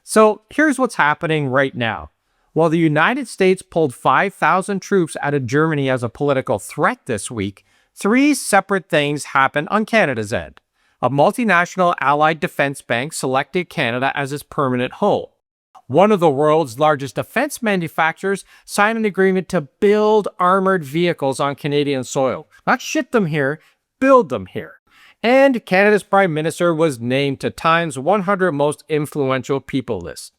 So here's what's happening right now. While the United States pulled 5,000 troops out of Germany as a political threat this week, three separate things happened on Canada's end. A multinational allied defense bank selected Canada as its permanent home. One of the world's largest defense manufacturers signed an agreement to build armored vehicles on Canadian soil. Not ship them here, build them here. And Canada's Prime Minister was named to Time's 100 Most Influential People list.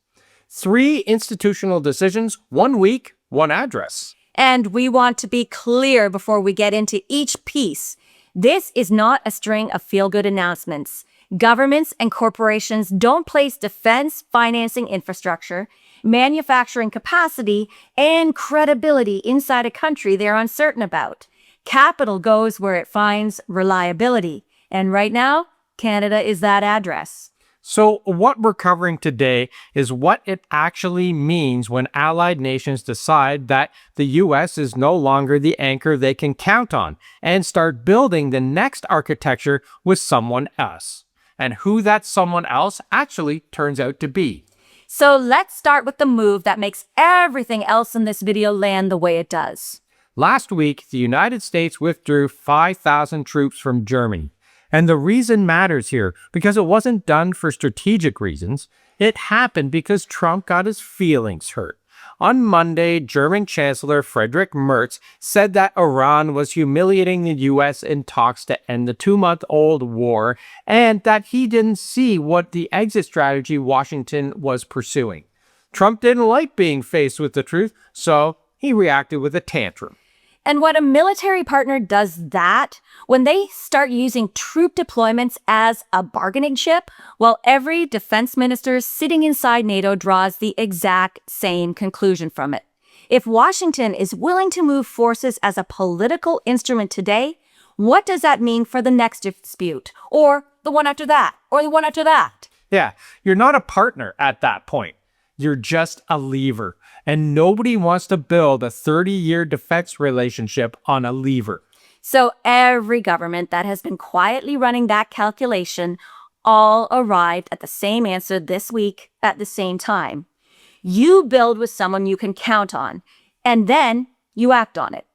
Three institutional decisions, 1 week, one address. And we want to be clear before we get into each piece. This is not a string of feel-good announcements. Governments and corporations don't place defense financing infrastructure, manufacturing capacity, and credibility inside a country they're uncertain about. Capital goes where it finds reliability. And right now, Canada is that address. So what we're covering today is what it actually means when allied nations decide that the US is no longer the anchor they can count on and start building the next architecture with someone else, and who that someone else actually turns out to be. So let's start with the move that makes everything else in this video land the way it does. Last week, the United States withdrew 5,000 troops from Germany. And the reason matters here because it wasn't done for strategic reasons. It happened because Trump got his feelings hurt. On Monday, German Chancellor Friedrich Merz said that Iran was humiliating the US in talks to end the 2-month-old war and that he didn't see what the exit strategy Washington was pursuing. Trump didn't like being faced with the truth, so he reacted with a tantrum. And when a military partner does that, when they start using troop deployments as a bargaining chip, well, every defense minister sitting inside NATO draws the exact same conclusion from it. If Washington is willing to move forces as a political instrument today, what does that mean for the next dispute? Or the one after that? Or the one after that? Yeah, you're not a partner at that point. You're just a lever. And nobody wants to build a 30-year defense relationship on a lever. So every government that has been quietly running that calculation all arrived at the same answer this week at the same time. You build with someone you can count on, and then you act on it.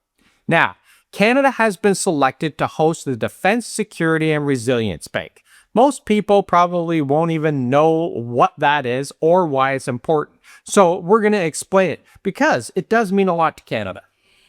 Now, Canada has been selected to host the Defense Security and Resilience Bank. Most people probably won't even know what that is or why it's important. So we're going to explain it because it does mean a lot to Canada.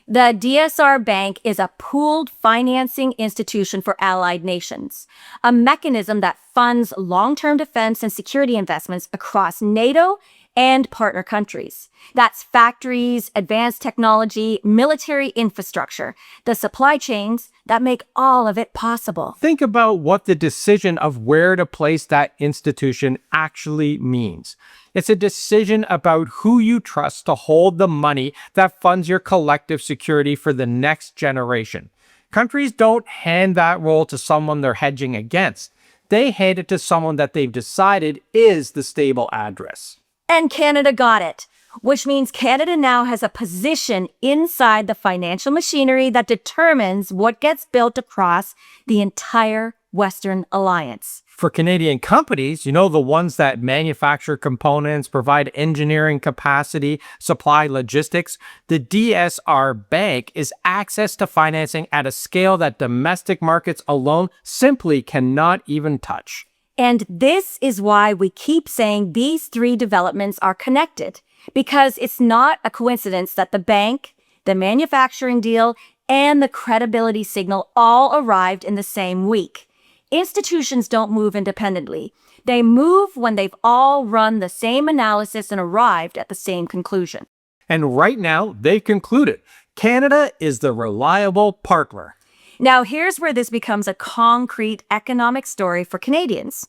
The DSR Bank is a pooled financing institution for allied nations, a mechanism that funds long-term defense and security investments across NATO and partner countries. That's factories, advanced technology, military infrastructure, the supply chains that make all of it possible. Think about what the decision of where to place that institution actually means. It's a decision about who you trust to hold the money that funds your collective security for the next generation. Countries don't hand that role to someone they're hedging against. They hand it to someone that they've decided is the stable address. And Canada got it, which means Canada now has a position inside the financial machinery that determines what gets built across the entire Western Alliance. For Canadian companies, the ones that manufacture components, provide engineering capacity, supply logistics, the DSR Bank is access to financing at a scale that domestic markets alone simply cannot even touch. And this is why we keep saying these three developments are connected, because it's not a coincidence that the bank, the manufacturing deal, and the credibility signal all arrived in the same week. Institutions don't move independently. They move when they've all run the same analysis and arrived at the same conclusion. And right now, they've concluded Canada is the reliable partner. Now, here's where this becomes a concrete economic story for Canadians.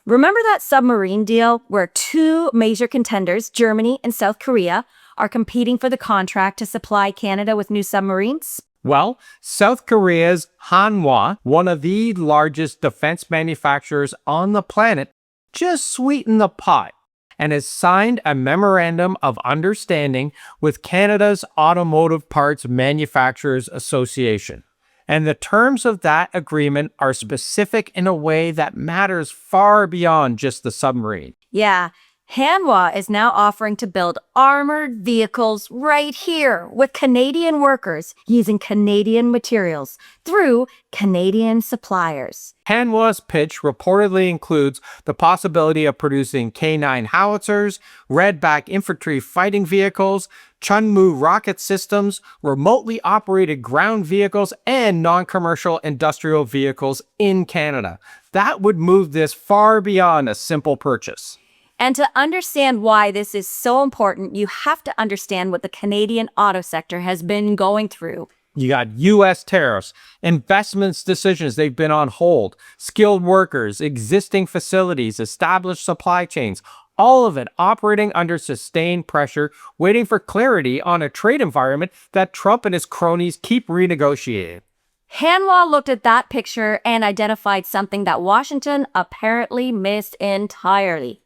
Remember that submarine deal where two major contenders, Germany and South Korea, are competing for the contract to supply Canada with new submarines? Well, South Korea's Hanwha, one of the largest defense manufacturers on the planet, just sweetened the pot and has signed a memorandum of understanding with Canada's Automotive Parts Manufacturers Association. And the terms of that agreement are specific in a way that matters far beyond just the submarine. Yeah, Hanwha is now offering to build armored vehicles right here with Canadian workers using Canadian materials through Canadian suppliers. Hanwha's pitch reportedly includes the possibility of producing K9 howitzers, Redback infantry fighting vehicles, Chunmoo rocket systems, remotely operated ground vehicles, and non-commercial industrial vehicles in Canada. That would move this far beyond a simple purchase. And to understand why this is so important, you have to understand what the Canadian auto sector has been going through. You got U.S. tariffs, investments decisions, they've been on hold, skilled workers, existing facilities, established supply chains, all of it operating under sustained pressure, waiting for clarity on a trade environment that Trump and his cronies keep renegotiating. Hanwha looked at that picture and identified something that Washington apparently missed entirely.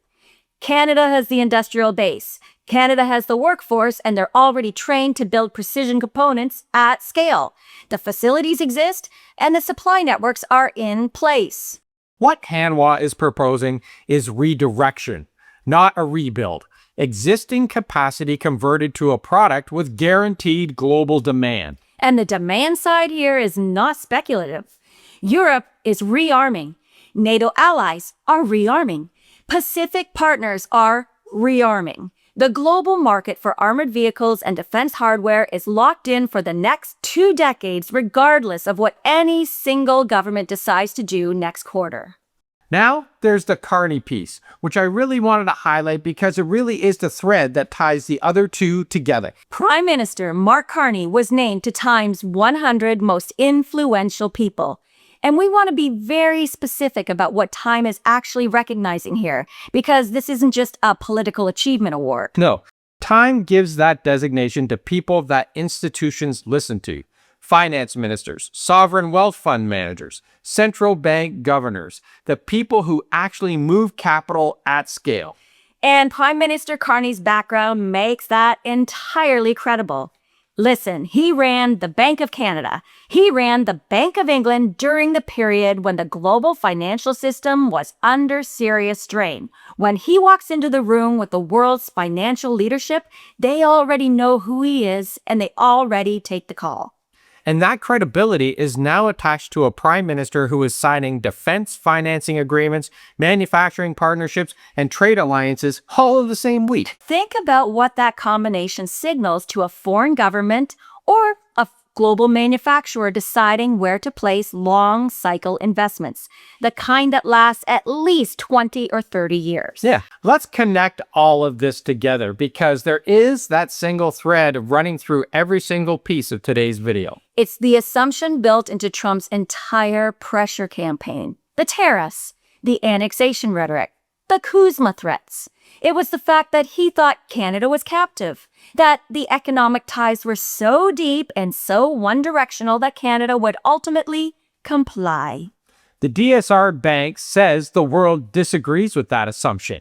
Canada has the industrial base. Canada has the workforce, and they're already trained to build precision components at scale. The facilities exist, and the supply networks are in place. What Hanwha is proposing is redirection, not a rebuild. Existing capacity converted to a product with guaranteed global demand. And the demand side here is not speculative. Europe is rearming. NATO allies are rearming. Pacific partners are rearming. The global market for armored vehicles and defense hardware is locked in for the next 2 decades, regardless of what any single government decides to do next quarter. Now, there's the Carney piece, which I really wanted to highlight because it really is the thread that ties the other two together. Prime Minister Mark Carney was named to Time's 100 Most Influential People. And we want to be very specific about what Time is actually recognizing here, because this isn't just a political achievement award. No, Time gives that designation to people that institutions listen to. Finance ministers, sovereign wealth fund managers, central bank governors, the people who actually move capital at scale. And Prime Minister Carney's background makes that entirely credible. Listen, he ran the Bank of Canada. He ran the Bank of England during the period when the global financial system was under serious strain. When he walks into the room with the world's financial leadership, they already know who he is and they already take the call. And that credibility is now attached to a prime minister who is signing defense financing agreements, manufacturing partnerships, and trade alliances all of the same week. Think about what that combination signals to a foreign government or a global manufacturer deciding where to place long cycle investments, the kind that lasts at least 20 or 30 years. Yeah, let's connect all of this together because there is that single thread running through every single piece of today's video. It's the assumption built into Trump's entire pressure campaign. The tariffs, the annexation rhetoric, the Kuzma threats. It was the fact that he thought Canada was captive, that the economic ties were so deep and so one-directional that Canada would ultimately comply. The DSR Bank says the world disagrees with that assumption.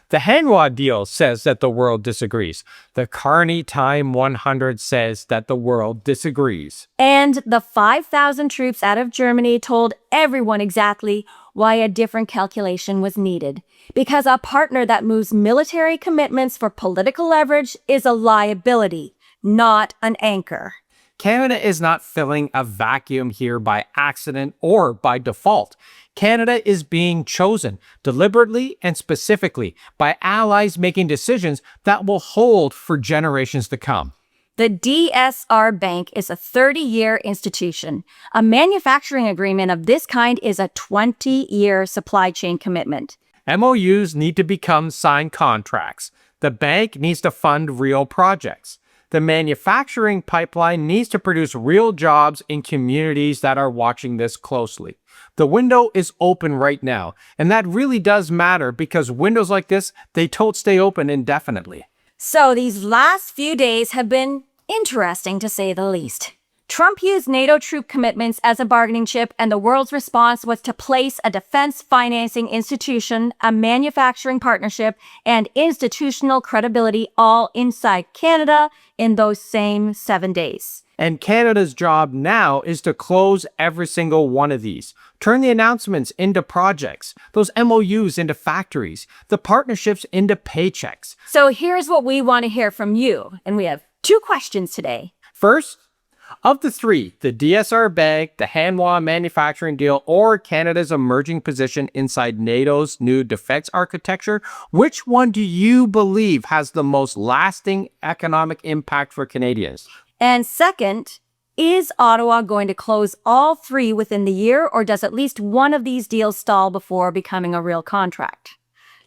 The Hanwha deal says that the world disagrees. The Carney Time 100 says that the world disagrees. And the 5,000 troops out of Germany told everyone exactly why a different calculation was needed. Because a partner that moves military commitments for political leverage is a liability, not an anchor. Canada is not filling a vacuum here by accident or by default. Canada is being chosen deliberately and specifically by allies making decisions that will hold for generations to come. The DSR Bank is a 30-year institution. A manufacturing agreement of this kind is a 20-year supply chain commitment. MOUs need to become signed contracts. The bank needs to fund real projects. The manufacturing pipeline needs to produce real jobs in communities that are watching this closely. The window is open right now, and that really does matter because windows like this, they don't stay open indefinitely. So these last few days have been interesting to say the least. Trump used NATO troop commitments as a bargaining chip, and the world's response was to place a defense financing institution, a manufacturing partnership, and institutional credibility all inside Canada in those same 7 days. And Canada's job now is to close every single one of these. Turn the announcements into projects, those MOUs into factories, the partnerships into paychecks. So here's what we want to hear from you, and we have 2 questions today. First, of the 3, the DSR bag, the Hanwa manufacturing deal, or Canada's emerging position inside NATO's new defense architecture, which one do you believe has the most lasting economic impact for Canadians? And second, is Ottawa going to close all 3 within the year, or does at least one of these deals stall before becoming a real contract?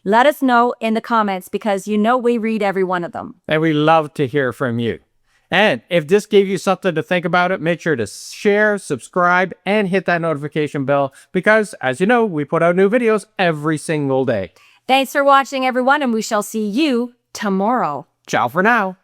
Let us know in the comments, because you know we read every one of them. And we love to hear from you. And if this gave you something to think about, make sure to share, subscribe, and hit that notification bell, because as you know, we put out new videos every single day. Thanks for watching, everyone, and we shall see you tomorrow. Ciao for now.